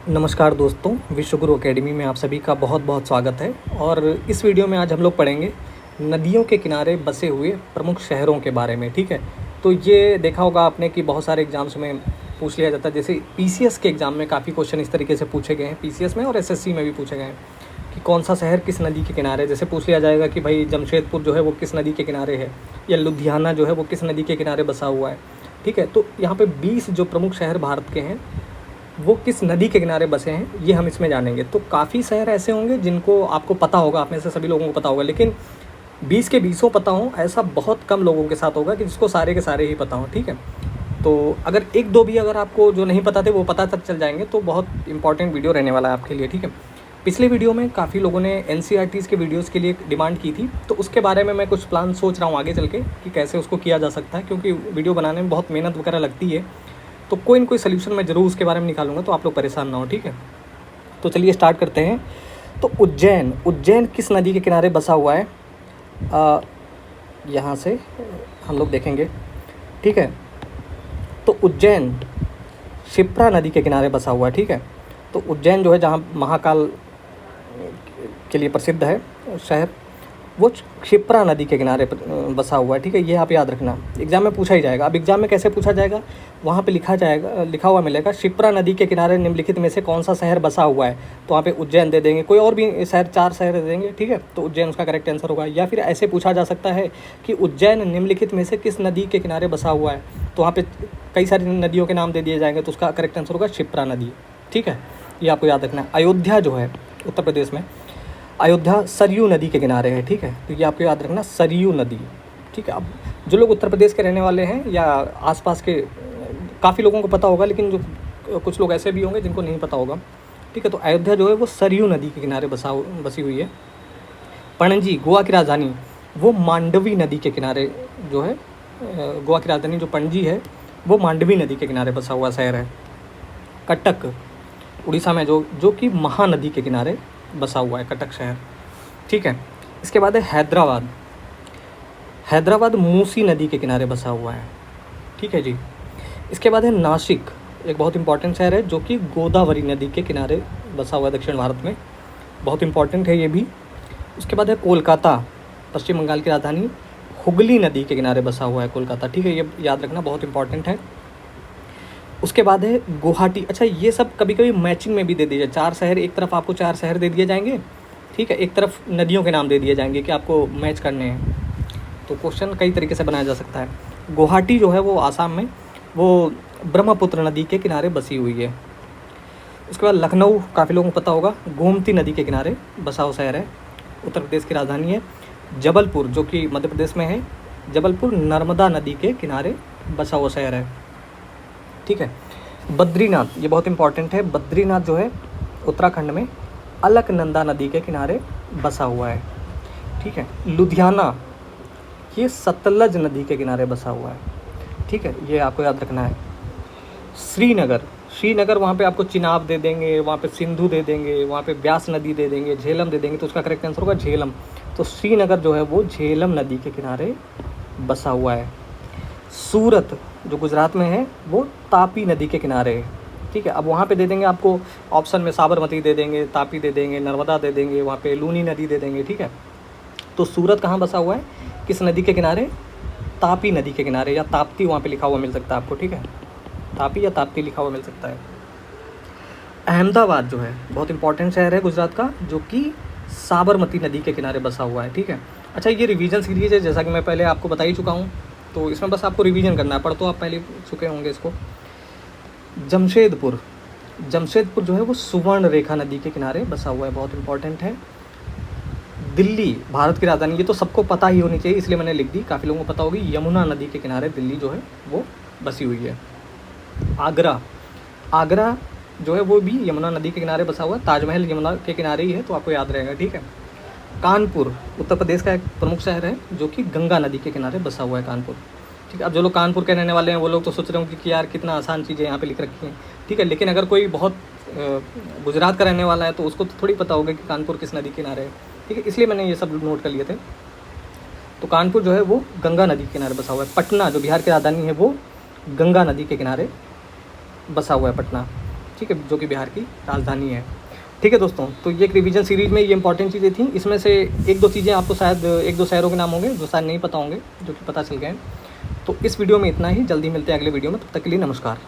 नमस्कार दोस्तों, विश्वगुरु एकेडमी में आप सभी का बहुत बहुत स्वागत है। और इस वीडियो में आज हम लोग पढ़ेंगे नदियों के किनारे बसे हुए प्रमुख शहरों के बारे में। ठीक है, तो ये देखा होगा आपने कि बहुत सारे एग्जाम्स में पूछ लिया जाता है। जैसे पीसीएस के एग्ज़ाम में काफ़ी क्वेश्चन इस तरीके से पूछे गए हैं, पीसीएस में और एसएससी में भी पूछे गए हैं कि कौन सा शहर किस नदी के किनारे। जैसे पूछ लिया जाएगा कि भाई जमशेदपुर जो है वो किस नदी के किनारे है, या लुधियाना जो है वो किस नदी के किनारे बसा हुआ है। ठीक है, तो यहाँ पे 20 जो प्रमुख शहर भारत के हैं वो किस नदी के किनारे बसे हैं, ये हम इसमें जानेंगे। तो काफ़ी शहर ऐसे होंगे जिनको आपको पता होगा, आप में से सभी लोगों को पता होगा, लेकिन 20 के 20 पता हो ऐसा बहुत कम लोगों के साथ होगा कि जिसको सारे के सारे ही पता हो। ठीक है, तो अगर एक दो भी अगर आपको जो नहीं पता थे वो पता तक चल जाएंगे तो बहुत इंपॉर्टेंट वीडियो रहने वाला है आपके लिए। ठीक है, पिछले वीडियो में काफ़ी लोगों ने एनसीईआरटीज़ के वीडियोज़ के लिए डिमांड की थी, तो उसके बारे में मैं कुछ प्लान सोच रहा हूँ आगे चल के कि कैसे उसको किया जा सकता है, क्योंकि वीडियो बनाने में बहुत मेहनत वगैरह लगती है। तो कोई न कोई सलूशन मैं ज़रूर उसके बारे में निकालूंगा, तो आप लोग परेशान ना हो। ठीक है, तो चलिए स्टार्ट करते हैं। तो उज्जैन किस नदी के किनारे बसा हुआ है, यहाँ से हम लोग देखेंगे। ठीक है, तो उज्जैन क्षिप्रा नदी के किनारे बसा हुआ है। ठीक है, तो उज्जैन जो है जहाँ महाकाल के लिए प्रसिद्ध है शहर, वो क्षिप्रा नदी के किनारे बसा हुआ है। ठीक है, ये आप याद रखना, एग्जाम में पूछा ही जाएगा। अब एग्जाम में कैसे पूछा जाएगा, वहाँ पे लिखा हुआ मिलेगा क्षिप्रा नदी के किनारे निम्नलिखित में से कौन सा शहर बसा हुआ है, तो वहाँ पे उज्जैन दे देंगे, कोई और भी शहर, 4 शहर दे देंगे। ठीक है, तो उज्जैन उसका करेक्ट आंसर होगा। या फिर ऐसे पूछा जा सकता है कि उज्जैन निम्नलिखित में से किस नदी के किनारे बसा हुआ है, तो वहाँ पर कई सारी नदियों के नाम दे दिए जाएंगे, तो उसका करेक्ट आंसर होगा क्षिप्रा नदी। ठीक है, ये आपको याद रखना है। अयोध्या जो है उत्तर प्रदेश में, अयोध्या सरयू नदी के किनारे है। ठीक है, तो ये आपको याद रखना, सरयू नदी। ठीक है, अब जो लोग उत्तर प्रदेश के रहने वाले हैं या आसपास के, काफ़ी लोगों को पता होगा, लेकिन जो कुछ लोग ऐसे भी होंगे जिनको नहीं पता होगा। ठीक है, तो अयोध्या जो है वो सरयू नदी के किनारे बसी हुई है। पणजी गोवा की राजधानी, वो मांडवी नदी के किनारे जो है, गोवा की राजधानी जो पणजी है वो मांडवी नदी के किनारे बसा हुआ शहर है। कटक उड़ीसा में जो कि महानदी के किनारे बसा हुआ है, कटक शहर। ठीक है, इसके बाद है हैदराबाद मूसी नदी के किनारे बसा हुआ है। ठीक है जी, इसके बाद है नासिक, एक बहुत इंपॉर्टेंट शहर है जो कि गोदावरी नदी के किनारे बसा हुआ है, दक्षिण भारत में, बहुत इंपॉर्टेंट है ये भी। उसके बाद है कोलकाता, पश्चिम बंगाल की राजधानी, हुगली नदी के किनारे बसा हुआ है कोलकाता। ठीक है, ये याद रखना, बहुत इंपॉर्टेंट है। उसके बाद है गुवाहाटी। अच्छा, ये सब कभी कभी मैचिंग में भी दे दिए जाए, 4 शहर, एक तरफ आपको 4 शहर दे दिए जाएंगे। ठीक है, एक तरफ नदियों के नाम दे दिए जाएंगे कि आपको मैच करने हैं, तो क्वेश्चन कई तरीके से बनाया जा सकता है। गुवाहाटी जो है वो आसाम में, वो ब्रह्मपुत्र नदी के किनारे बसी हुई है। उसके बाद लखनऊ, काफ़ी लोगों को पता होगा, गोमती नदी के किनारे बसा हुआ शहर है, उत्तर प्रदेश की राजधानी है। जबलपुर जो कि मध्य प्रदेश में है, जबलपुर नर्मदा नदी के किनारे बसा हुआ शहर है। ठीक है, बद्रीनाथ, ये बहुत इंपॉर्टेंट है, बद्रीनाथ जो है उत्तराखंड में अलकनंदा नदी के किनारे बसा हुआ है। ठीक है, लुधियाना, ये सतलज नदी के किनारे बसा हुआ है। ठीक है, ये आपको याद रखना है। श्रीनगर वहाँ पे आपको चिनाब दे देंगे, वहाँ पे सिंधु दे देंगे, वहाँ पे ब्यास नदी दे देंगे, झेलम दे देंगे, तो उसका करेक्ट आंसर होगा झेलम। तो श्रीनगर जो है वो झेलम नदी के किनारे बसा हुआ है। सूरत जो गुजरात में है वो तापी नदी के किनारे है। ठीक है, अब वहाँ पे दे देंगे आपको ऑप्शन में, साबरमती दे देंगे, तापी दे देंगे, नर्मदा दे देंगे, वहाँ पे लूनी नदी दे देंगे। ठीक है, तो सूरत कहाँ बसा हुआ है, किस नदी के किनारे, तापी नदी के किनारे, या ताप्ती वहाँ पे लिखा हुआ मिल सकता है आपको। ठीक है, तापी या ताप्ती लिखा हुआ मिल सकता है। अहमदाबाद जो है बहुत इंपॉर्टेंट शहर है गुजरात का, जो कि साबरमती नदी के किनारे बसा हुआ है। ठीक है, अच्छा, ये रिवीजन सीरीज है, जैसा कि मैं पहले आपको बता ही चुका हूँ, तो इसमें बस आपको रिवीजन करना है, पढ़ तो आप पहले चुके होंगे इसको। जमशेदपुर जो है वो सुवर्ण रेखा नदी के किनारे बसा हुआ है, बहुत इंपॉर्टेंट है। दिल्ली भारत की राजधानी, ये तो सबको पता ही होनी चाहिए, इसलिए मैंने लिख दी, काफ़ी लोगों को पता होगी, यमुना नदी के किनारे दिल्ली जो है वो बसी हुई है। आगरा जो है वो भी यमुना नदी के किनारे बसा हुआ है, ताजमहल यमुना के किनारे ही है, तो आपको याद रहेगा। ठीक है, कानपुर उत्तर प्रदेश का एक प्रमुख शहर है जो कि गंगा नदी के किनारे बसा हुआ है, कानपुर। ठीक है, अब जो लोग कानपुर के रहने वाले हैं वो लोग तो सोच रहे होंगे कि यार कितना आसान चीज़ें यहाँ पे लिख रखी हैं। ठीक है, लेकिन अगर कोई बहुत गुजरात का रहने वाला है तो उसको तो थोड़ी पता होगा कि कानपुर किस नदी के किनारे है। ठीक है, इसलिए मैंने ये सब नोट कर लिए थे। तो कानपुर जो है वो गंगा नदी के किनारे बसा हुआ है। पटना जो बिहार की राजधानी है वो गंगा नदी के किनारे बसा हुआ है, पटना। ठीक है, जो कि बिहार की राजधानी है। ठीक है दोस्तों, तो ये एक रिवीजन सीरीज़ में ये इंपॉर्टेंट चीज़ें थी। इसमें से एक दो चीज़ें आपको शायद एक दो शहरों के नाम होंगे जो शायद नहीं पता होंगे, जो कि पता चल गए। तो इस वीडियो में इतना ही, जल्दी मिलते हैं अगले वीडियो में, तब तक के लिए नमस्कार।